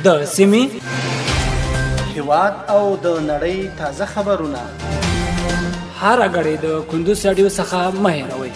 د سیمې هیواد او د نړۍ تازه خبرونه هر غړي د کندوز رادیو څخه مه هېروئ.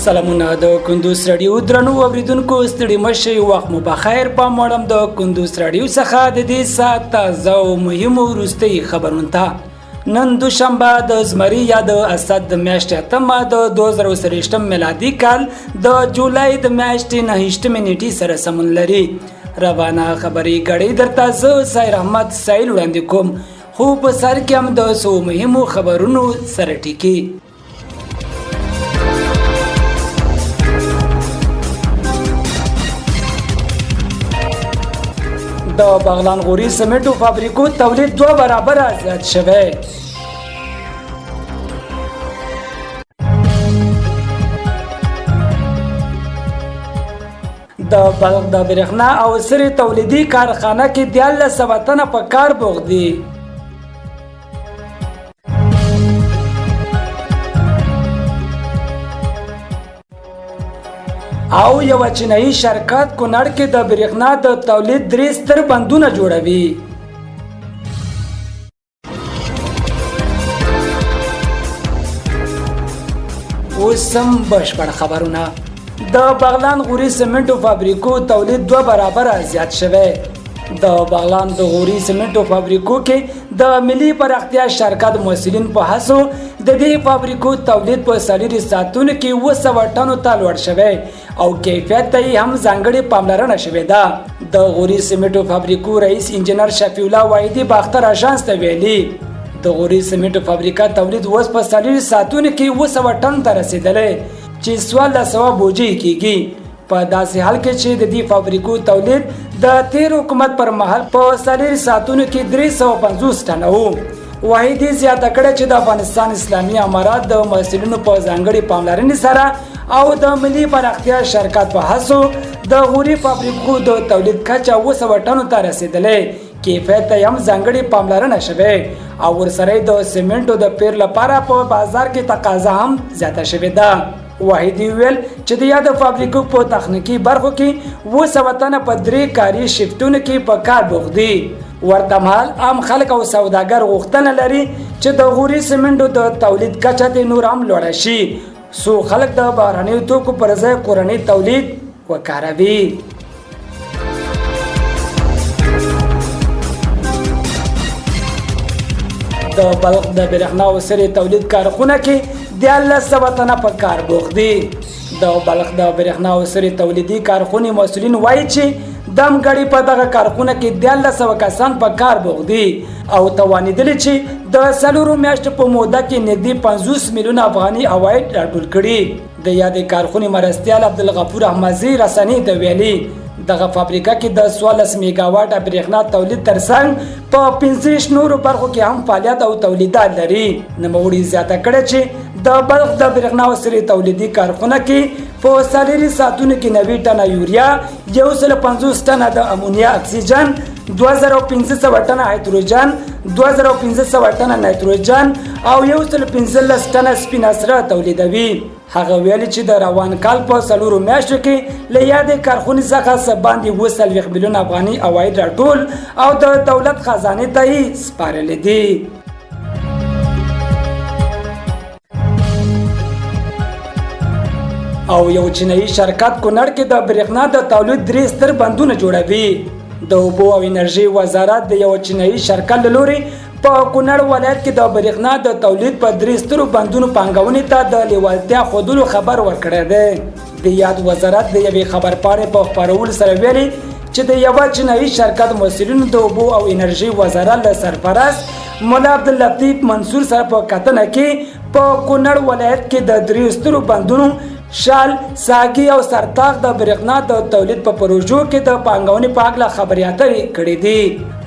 سلامونه د کندوز رادیو درنو اوریدونکو ستړي مشئ وخت مو بخیر. په موړم د کندوز رادیو څخه د دې ساعت تازه او مهمو وروستۍ خبرونه ته نن دوشنبه د زمري یا د اسد د میاشتې اتمه د 2023 میلادي کال د جولای د میاشتې 9 نیټې سره سمون لري. روانه خبري غړي درته زه سایر احمد سایل وړاندې کوم، خو په سر کې هم د څو مهمو خبرونو سره ټیکي. د بغلان غوري سمنټو فابریکو تولید 2 برابره زیات شوی. د بلخ د برېښنا او سرې تولیدي کارخانه کې 1300 تنه په کار بوخت دي. او یو چینایي شرکت کونړ کې د برېښنا د تولید 3 ستر بندونه جوړوي. اوسم بشپړ خبرونه. د بغلان غوري سمنټو فابریکو تولید 2 برابره زیات شوی. د بغلان د غوري سمنټو فابریکو کې د ملي پراختیا شرکت مسؤلین په هڅو د دې فابریکو تولید په 4 ساعتونو کې 200 ټنو ته لوړ شوی او کیفیت ته هم ځانګړې پاملرنه شوې ده. د غوري سمنټو فابریکو رئیس انجنیر شفیع الله واحدي باختر اژانس ته ویلي د غوري سمنټو فابریکا تولید اوس په 4 ساعتونو کې 200 ټن ته رسیدلی چې 1400 بوجي کېږي. په داسې حال کې چې د دې فابریکو تولید د تیر حکومت پر مهال په 4 ساعتونو کې 350 ټن وو. واحدي زیاته کړه چې د افغانستان اسلامي امارات د مسؤلینو په ځانګړي پاملرنې سره او د ملي پراختیا شرکت په هڅو د غوري فابریکو د تولید کچه 200 ټنو ته رسیدلی. کیفیت ته هم ځانګړي پاملرنه شوې او ورسره د سیمنټو د پیر لپاره په بازار کې تقاضا هم زیاته شوې ده. واحدي ویل چې د یاد فابریکو په تخنیکی برخو کې 200 تنه په 3 کاري شفټونو کې په کار بوخت دي. ورته مهال عام خلک او سوداګر غوښتنه لري چې د غوري سیمنټو د تولید کچه ته نور هم لوړه شي سو خلک د بهرنیو توکو پر ځای کورنی تولید وکاروي. د بلخ د برېښنا او سرې تولید کارخونه کې 1300 تنه په کار بوخت دي. د بلخ د برېښنا او سرې تولیدي کارخونې مسؤلین وایي چې دم غړي په دغه کارخونه کې 1300 کسان په کار بوخت دي او توانیدل چې د 4 میاشتو په موده کې نږدې 50 میلیون افغاني عواید راټول کړي. د یادې کارخونې مرستیال عبدالغفور احمدزي رسنۍ ته ویلي دغه فابریکه کې د 14 میگاواټه برېښنا تولید ترڅنګ په 15 نورو برخو کې هم فعالیت او تولیدات لري. نوموړي زیاته کړه چې د بلخ د برېښنا او سرې تولیدي کارخونه کې په 4 ساعتونو کې 90 ټنه یوریا، 150 ټنه د امونیا اکسیجن، 2500 ټنه هایدروجن، 2500 ټنه نایتروجن او 115 ټنه سپینه سره تولیدوي. هغه ویلي چې د روان کال په 4 میاشتو کې له یادې کارخونې څخه څه باندې 20 میلیون افغاني عواید راټول او د دولت خزانې ته یې سپارلي دي. او یو چینایي شرکت کونړ کې د برېښنا د تولید 3 ستر بندونه جوړوي. د اوبو او انرژي وزارت د یو چینایي شرکت له لوري په کونړ ولایت کې د برېښنا د تولید په 3 سترو بندونو پانګونې ته د لیوالتیا ښودلو خبر ورکړی دی. د یاد وزارت د یوې خبرپاڼې په خپرولو سره ویلي چې د یو چینایي شرکت مسؤلینو د اوبو او انرژي وزارت له سرپرست مولا عبداللطیف منصور سره په کتنه کې په کونړ ولایت کې د 3 سترو بندونو شال، ساګي او سرتاغ د برېښنا د تولید په پروژو کې د پانګونې په اړه خبرې اترې کړې دي.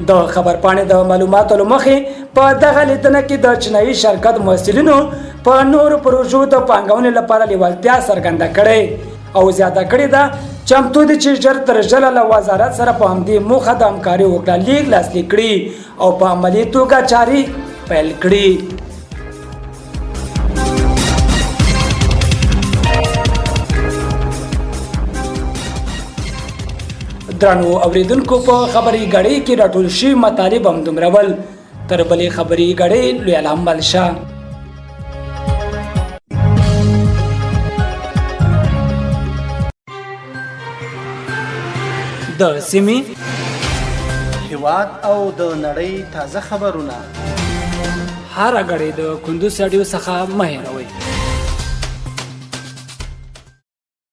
د خبرپاڼې د معلوماتو له مخې په دغه لیدنه کې د چینایي شرکت مسؤلینو په نورو پروژو د پانګونې لپاره لیوالتیا څرګنده کړې او زیاته کړې ده چمتو دي چې ژر تر ژره له وزارت سره په همدې موخه د همکارۍ وکړه لیک لاسلیک کړي او په عملي توګه چارې پیل کړي. درنو اوریدونکو په خبري غړې کې راټول شوي مطالب هم دومره ول. تر بلې خبري غړې لوی الحمد شه. د سیمې هیواد او د نړۍ تازه خبرونه هر غړې د کندوز رادیو څخه مه هېروئ.